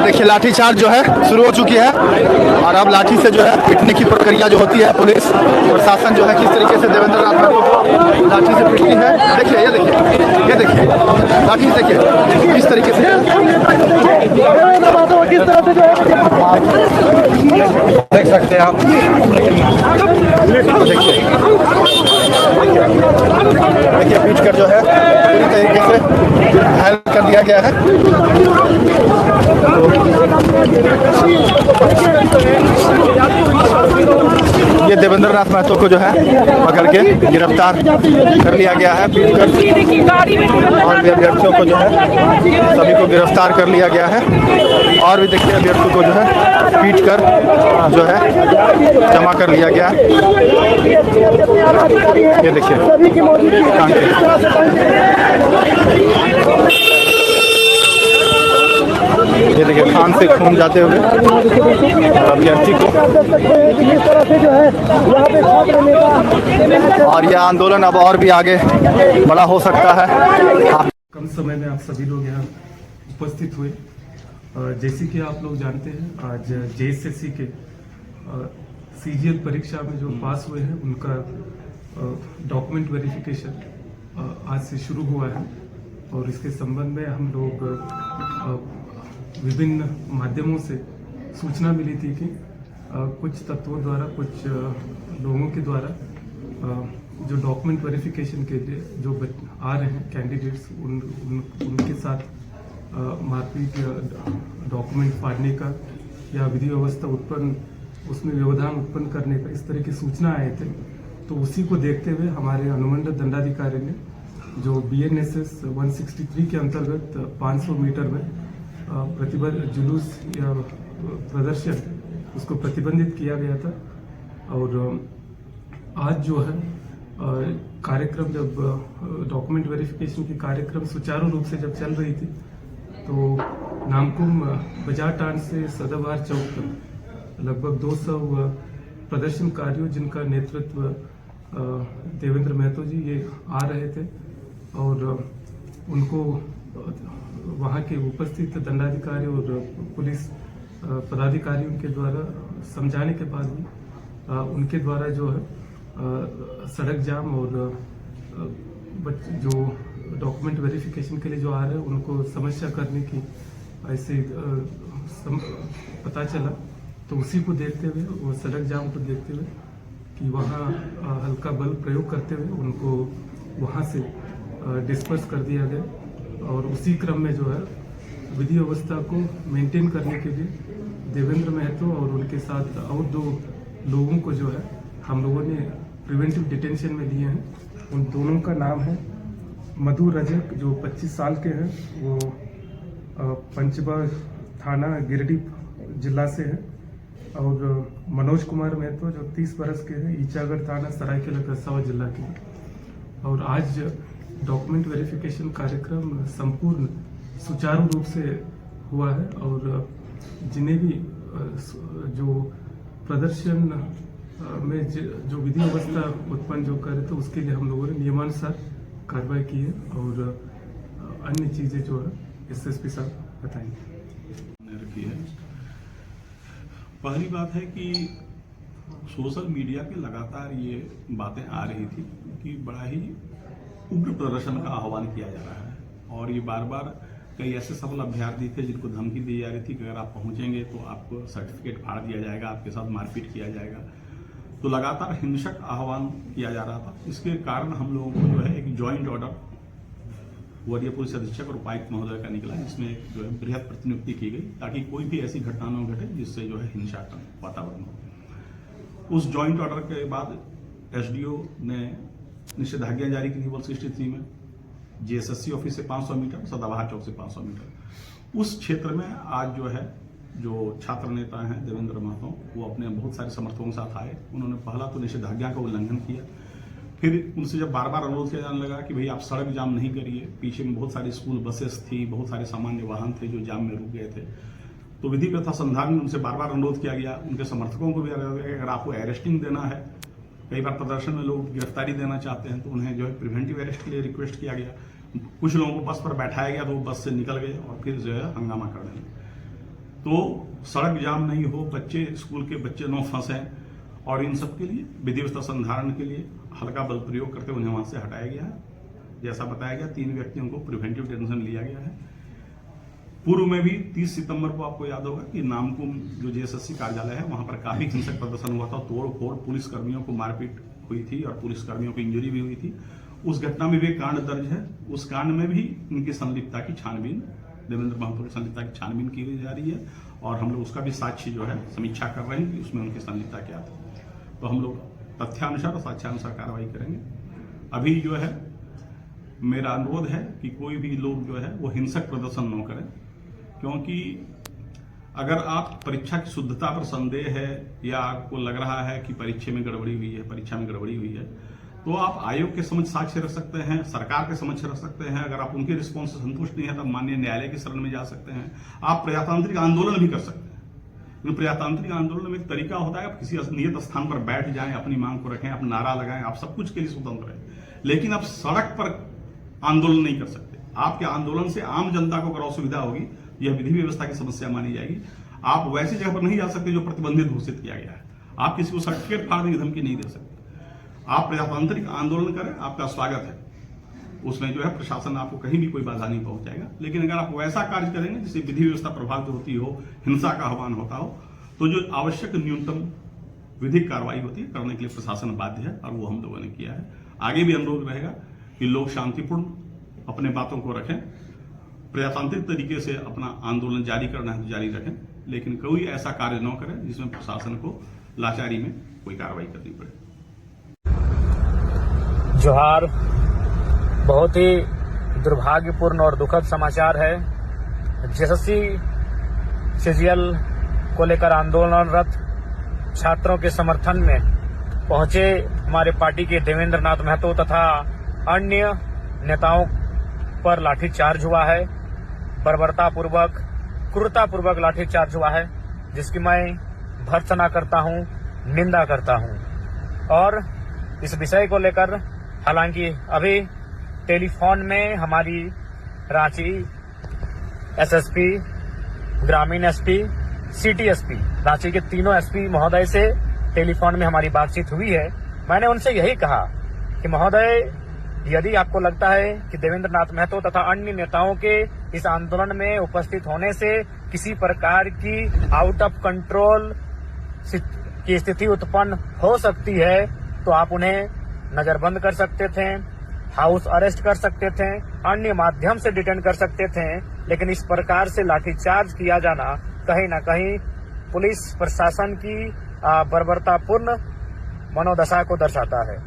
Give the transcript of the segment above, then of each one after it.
देखिए लाठीचार्ज जो है शुरू हो चुकी है और अब लाठी से जो है पीटने की प्रक्रिया जो होती है पुलिस प्रशासन जो है किस तरीके से देवेंद्र नाथ महतो को लाठी से पीटती है। देखिए ये देखिए लाठी देखिए किस तरीके से देख सकते हैं आप। देखिए पीट कर जो है पूरी तरीके से घायल कर दिया गया है। ये देवेंद्र नाथ महतो को जो है पकड़ के गिरफ्तार कर लिया गया है पीट कर, और भी अभ्यर्थियों को जो है सभी को गिरफ्तार कर लिया गया है। और भी देखिए अभ्यर्थियों को जो है पीट कर जो है जमा कर लिया गया है। ये देखिए ये देखिए खान से खून जाते हुए अभ्यर्थी को, और यह आंदोलन अब और भी आगे बड़ा हो सकता है। कम समय में आप सभी लोग यहाँ उपस्थित हुए। जैसे कि आप लोग जानते हैं आज जेएसएससी के सीजीएल परीक्षा में जो पास हुए हैं उनका डॉक्यूमेंट वेरिफिकेशन आज से शुरू हुआ है और इसके संबंध में हम लोग विभिन्न माध्यमों से सूचना मिली थी कि कुछ तत्वों द्वारा कुछ लोगों के द्वारा जो डॉक्यूमेंट वेरिफिकेशन के लिए जो आ रहे हैं कैंडिडेट्स उनके साथ मारपीट या डॉक्यूमेंट फाड़ने का या विधि व्यवस्था उत्पन्न उसमें व्यवधान उत्पन्न करने का इस तरह की सूचना आए थे। तो उसी को देखते हुए हमारे अनुमंडल दंडाधिकारी ने जो BNSS 163 के अंतर्गत 500 मीटर में प्रतिबंध जुलूस या प्रदर्शन उसको प्रतिबंधित किया गया था। और आज जो है कार्यक्रम जब डॉक्यूमेंट वेरिफिकेशन की कार्यक्रम सुचारू रूप से जब चल रही थी तो नामकुम बाजार टांड से सदाबहार चौक तक लगभग 200 प्रदर्शनकारियों जिनका नेतृत्व देवेंद्र महतो जी ये आ रहे थे और उनको वहाँ के उपस्थित दंडाधिकारी और पुलिस पदाधिकारियों के द्वारा समझाने के बाद भी उनके द्वारा जो है सड़क जाम और जो डॉक्यूमेंट वेरिफिकेशन के लिए जो आ रहे हैं उनको समस्या करने की ऐसे पता चला। तो उसी को देखते हुए वो सड़क जाम को देखते हुए कि वहाँ हल्का बल प्रयोग करते हुए उनको वहाँ से डिस्पर्स कर दिया गया। और उसी क्रम में जो है विधि व्यवस्था को मेंटेन करने के लिए देवेंद्र महतो और उनके साथ और 2 लोगों को जो है हम लोगों ने प्रिवेंटिव डिटेंशन में लिए हैं। उन दोनों का नाम है मधु रजक जो 25 साल के हैं, वो पंचबा थाना गिरिडीह जिला से है, और मनोज कुमार महतो जो 30 बरस के हैं, ईचागढ़ थाना सरायकेला खरसावां जिला के हैं। और आज डॉक्यूमेंट वेरिफिकेशन कार्यक्रम संपूर्ण सुचारू रूप से हुआ है और जिन्हें भी जो प्रदर्शन में जो विधि व्यवस्था उत्पन्न जो करे तो उसके लिए हम लोगों ने नियमानुसार कार्रवाई की है और अन्य चीजें जो है एसएसपी साहब बताएंगे। रखी है। पहली बात है कि सोशल मीडिया पे लगातार ये बातें आ रही थी कि बड़ा ही उग्र प्रदर्शन का आह्वान किया जा रहा है और ये बार बार कई ऐसे सफल अभ्यर्थी थे जिनको धमकी दी जा रही थी कि अगर आप पहुंचेंगे तो आपको सर्टिफिकेट फाड़ दिया जाएगा, आपके साथ मारपीट किया जाएगा। तो लगातार हिंसक आह्वान किया जा रहा था। इसके कारण हम लोगों को जो है एक ज्वाइंट ऑर्डर वरीय पुलिस अधीक्षक और उपायुक्त महोदय का निकला, जिसमें जो है बृहद प्रतिनियुक्ति की गई ताकि कोई भी ऐसी घटना न घटे जिससे जो है हिंसा का वातावरण हो। उस ज्वाइंट ऑर्डर के बाद एसडीओ ने निषेधाज्ञा जारी की थी 163 में, जेएसएससी ऑफिस से 500 मीटर, सदाबहार चौक से 500 मीटर। उस क्षेत्र में आज जो है जो छात्र नेता हैं देवेंद्र महतो, वो अपने बहुत सारे समर्थकों के साथ आए। उन्होंने पहला तो निषेधाज्ञा का उल्लंघन किया, फिर उनसे जब बार बार अनुरोध किया जाने लगा कि भाई आप सड़क जाम नहीं करिए, पीछे में बहुत सारी स्कूल बसेस थी, बहुत सारे सामान्य वाहन थे जो जाम में रुक गए थे, तो विधि व्यवस्था संधान में उनसे बार बार अनुरोध किया गया। उनके समर्थकों को भी अगर आपको अरेस्टिंग देना है, कई बार प्रदर्शन में लोग गिरफ्तारी देना चाहते हैं तो उन्हें जो है प्रिवेंटिव अरेस्ट के लिए रिक्वेस्ट किया गया। कुछ लोगों को बस पर बैठाया गया तो वो बस से निकल गए और फिर जो है हंगामा करने लगे। तो सड़क जाम नहीं हो, बच्चे स्कूल के बच्चे न फंसे, और इन सब के लिए विधि व्यवस्था संधारण के लिए हल्का बल प्रयोग करके उन्हें वहां से हटाया गया है। जैसा बताया गया 3 व्यक्तियों को प्रिवेंटिव डिटेंशन लिया गया है। पूर्व में भी 30 सितंबर को आपको याद होगा कि नामकुम जो जेएसएससी कार्यालय है वहां पर काफी हिंसक प्रदर्शन हुआ था, तोड़-फोड़, पुलिसकर्मियों को मारपीट हुई थी और पुलिसकर्मियों को इंजरी भी हुई थी। उस घटना में भी कांड दर्ज है, उस कांड में भी इनकी संलिप्तता की छानबीन, देवेंद्र महतो की संलिप्तता की छानबीन की जा रही है और हम लोग उसका भी साक्ष्य जो है समीक्षा कर रहे हैं कि उसमें उनकी संलिप्तता क्या थी। तो हम लोग तथ्यानुसार और साक्ष्यानुसार कार्रवाई करेंगे। अभी जो है मेरा अनुरोध है कि कोई भी लोग जो है वो हिंसक प्रदर्शन न करें, क्योंकि अगर आप परीक्षा की शुद्धता पर संदेह है या आपको लग रहा है कि परीक्षा में गड़बड़ी हुई है, तो आप आयोग के समक्ष साक्ष्य रख सकते हैं, सरकार के समक्ष रख सकते हैं। अगर आप उनके रिस्पॉन्स से संतुष्ट नहीं है तब माननीय न्यायालय की शरण में जा सकते हैं। आप प्रजातांत्रिक आंदोलन भी कर सकते हैं। प्रजातांत्रिक आंदोलन में एक तरीका होता है, आप किसी नियत स्थान पर बैठ जाएं, अपनी मांग को रखें, आप नारा लगाएं, आप सब कुछ के लिए स्वतंत्र हैं, लेकिन आप सड़क पर आंदोलन नहीं कर सकते। आपके आंदोलन से आम जनता को अगर असुविधा होगी, यह विधि व्यवस्था की समस्या मानी जाएगी। आप वैसी जगह पर नहीं जा सकते जो प्रतिबंधित घोषित किया गया है। आप किसी को सर्टिफिकेट फाड़ने की धमकी नहीं दे सकते। आप प्रजातांत्रिक आंदोलन करें, आपका स्वागत है, उसमें जो है प्रशासन आपको कहीं भी कोई बाधा नहीं पहुंचाएगा। लेकिन अगर आप वैसा कार्य करेंगे जिससे विधि व्यवस्था प्रभावित होती हो, हिंसा का आह्वान होता हो, तो जो आवश्यक न्यूनतम विधिक कार्रवाई होती है करने के लिए प्रशासन बाध्य है और वो हम लोगों ने किया है। आगे भी अनुरोध रहेगा कि लोग शांतिपूर्ण अपने बातों को रखें, प्रजातांत्रिक तरीके से अपना आंदोलन जारी करना है तो जारी रखें, लेकिन कोई ऐसा कार्य न करें जिसमें प्रशासन को लाचारी में कोई कार्रवाई करनी पड़े। जोहार। बहुत ही दुर्भाग्यपूर्ण और दुखद समाचार है। जेएसएससी सीजीएल को लेकर आंदोलनरत छात्रों के समर्थन में पहुंचे हमारे पार्टी के देवेंद्र नाथ महतो तथा अन्य नेताओं पर लाठीचार्ज हुआ है। बर्बरतापूर्वक, क्रूरतापूर्वक लाठीचार्ज हुआ है, जिसकी मैं भर्त्सना करता हूं, निंदा करता हूं। और इस विषय को लेकर हालांकि अभी टेलीफोन में हमारी रांची एसएसपी, ग्रामीण एसपी, सिटी एसपी, रांची के तीनों एसपी महोदय से टेलीफोन में हमारी बातचीत हुई है। मैंने उनसे यही कहा कि महोदय, यदि आपको लगता है कि देवेंद्र नाथ महतो तथा अन्य नेताओं के इस आंदोलन में उपस्थित होने से किसी प्रकार की आउट ऑफ कंट्रोल की स्थिति उत्पन्न हो सकती है, तो आप उन्हें नजरबंद कर सकते थे, हाउस अरेस्ट कर सकते थे, अन्य माध्यम से डिटेन कर सकते थे। लेकिन इस प्रकार से लाठीचार्ज किया जाना कहीं न कहीं पुलिस प्रशासन की बर्बरतापूर्ण मनोदशा को दर्शाता है।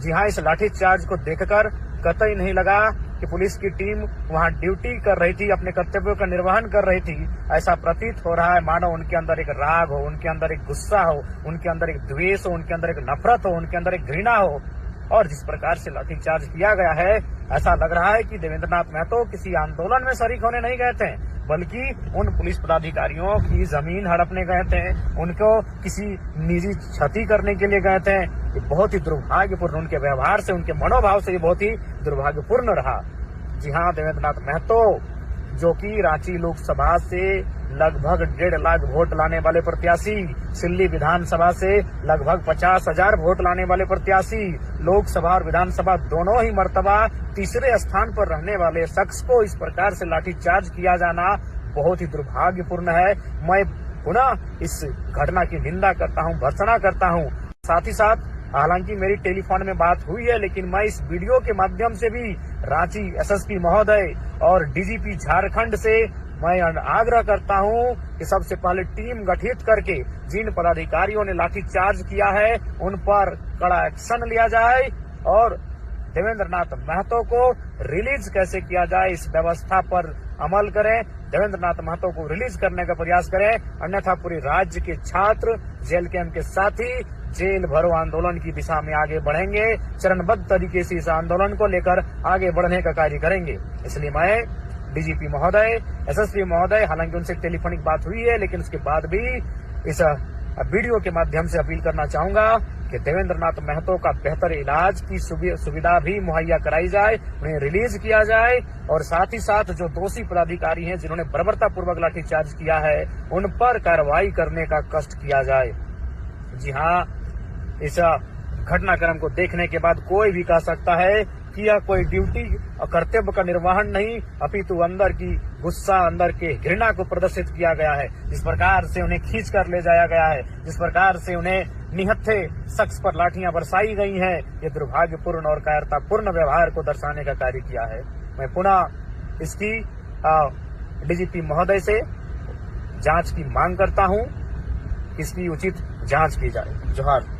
जी हाँ, इस लाठीचार्ज को देखकर कतई नहीं लगा कि पुलिस की टीम वहां ड्यूटी कर रही थी, अपने कर्तव्यों का निर्वहन कर रही थी। ऐसा प्रतीत हो रहा है मानो उनके अंदर एक राग हो, उनके अंदर एक गुस्सा हो, उनके अंदर एक द्वेष हो, उनके अंदर एक नफरत हो, उनके अंदर एक घृणा हो। और जिस प्रकार से लाठीचार्ज किया गया है, ऐसा लग रहा है कि देवेंद्र नाथ महतो किसी आंदोलन में शरीक होने नहीं गए थे, बल्कि उन पुलिस पदाधिकारियों की जमीन हड़पने गए थे, उनको किसी निजी क्षति करने के लिए गए थे। ये बहुत ही दुर्भाग्यपूर्ण, उनके व्यवहार से, उनके मनोभाव से ये बहुत ही दुर्भाग्यपूर्ण रहा। जी हाँ, देवेंद्र नाथ महतो जो कि रांची लोकसभा से लगभग 1.5 लाख वोट लाने वाले प्रत्याशी, सिल्ली विधानसभा से लगभग 50,000 वोट लाने वाले प्रत्याशी, लोकसभा और विधानसभा दोनों ही मर्तबा तीसरे स्थान पर रहने वाले शख्स को इस प्रकार से लाठीचार्ज किया जाना बहुत ही दुर्भाग्यपूर्ण है। मैं पुनः इस घटना की निंदा करता हूं, भर्त्सना करता हूं। साथ ही साथ हालांकि मेरी टेलीफोन में बात हुई है, लेकिन मैं इस वीडियो के माध्यम से भी रांची एसएसपी महोदय और डीजीपी झारखंड से मैं आग्रह करता हूं कि सबसे पहले टीम गठित करके जिन पदाधिकारियों ने लाठीचार्ज किया है उन पर कड़ा एक्शन लिया जाए और देवेंद्र नाथ महतो को रिलीज कैसे किया जाए इस व्यवस्था पर अमल करें। देवेंद्र नाथ महतो को रिलीज करने का प्रयास करें, अन्यथा पूरे राज्य के छात्र, जेल कैंप के साथी जेल भरो आंदोलन की दिशा में आगे बढ़ेंगे। चरणबद्ध तरीके से इस आंदोलन को लेकर आगे बढ़ने का कार्य करेंगे। इसलिए मैं डीजीपी महोदय, एसएसपी महोदय, हालांकि उनसे टेलीफोनिक बात हुई है, लेकिन उसके बाद भी इस वीडियो के माध्यम से अपील करना चाहूंगा कि देवेंद्र नाथ महतो का बेहतर इलाज की सुविधा भी मुहैया कराई जाए, उन्हें रिलीज किया जाए और साथ ही साथ जो दोषी पदाधिकारी हैं जिन्होंने बर्बरतापूर्वक लाठीचार्ज किया है उन पर कार्रवाई करने का कष्ट किया जाए। जी हाँ, इस घटनाक्रम को देखने के बाद कोई भी कह सकता है कि यह कोई ड्यूटी और कर्तव्य का निर्वहन नहीं, अपितु अंदर की गुस्सा, अंदर के घृणा को प्रदर्शित किया गया है। जिस प्रकार से उन्हें खींच कर ले जाया गया है, जिस प्रकार से उन्हें निहत्थे शख्स पर लाठियां बरसाई गई हैं, ये दुर्भाग्यपूर्ण और कायरतापूर्ण व्यवहार को दर्शाने का कार्य किया है। मैं पुनः इसकी डीजीपी महोदय से जांच की मांग करता हूं, इसकी उचित जांच की जाए। जोहार।